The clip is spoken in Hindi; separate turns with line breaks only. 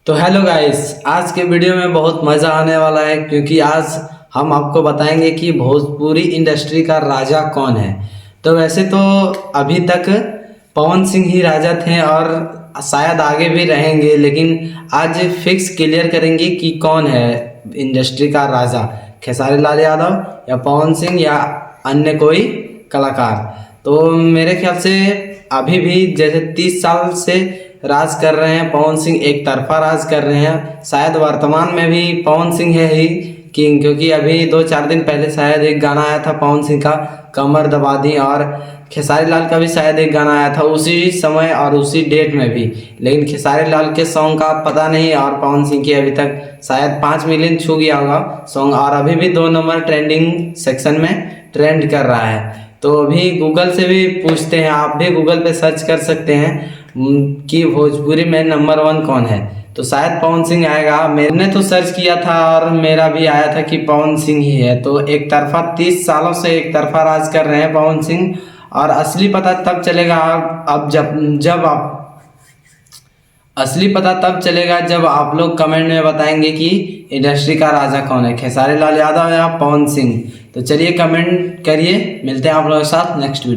तो हेलो गाइस, आज के वीडियो में बहुत मज़ा आने वाला है क्योंकि आज हम आपको बताएंगे कि भोजपुरी इंडस्ट्री का राजा कौन है। तो वैसे तो अभी तक पवन सिंह ही राजा थे और शायद आगे भी रहेंगे, लेकिन आज फिक्स क्लियर करेंगे कि कौन है इंडस्ट्री का राजा, खेसारी लाल यादव या पवन सिंह या अन्य कोई कलाकार। तो मेरे ख्याल से अभी भी जैसे 30 साल से राज कर रहे हैं पवन सिंह, एक तरफा राज कर रहे हैं। शायद वर्तमान में भी पवन सिंह है ही किंग, क्योंकि अभी 2-4 दिन पहले शायद एक गाना आया था पवन सिंह का, कमर दबा दी, और खेसारी लाल का भी शायद एक गाना आया था उसी समय और उसी डेट में भी। लेकिन खेसारी लाल के सॉन्ग का पता नहीं, और पवन सिंह की अभी तक शायद 5 मिलियन छू गया होगा सॉन्ग, और अभी भी 2 नंबर ट्रेंडिंग सेक्शन में ट्रेंड कर रहा है। तो अभी गूगल से भी पूछते हैं, आप भी गूगल पे सर्च कर सकते हैं कि भोजपुरी में नंबर 1 कौन है, तो शायद पवन सिंह आएगा। मैंने तो सर्च किया था और मेरा भी आया था कि पवन सिंह ही है। तो एक तरफा 30 सालों से एक तरफा राज कर रहे हैं पवन सिंह, और असली पता तब चलेगा जब आप लोग कमेंट में बताएंगे कि इंडस्ट्री का राजा कौन है, खेसारी लाल यादव या पवन सिंह। तो चलिए कमेंट करिए, मिलते हैं आप लोगों के साथ नेक्स्ट वीडियो।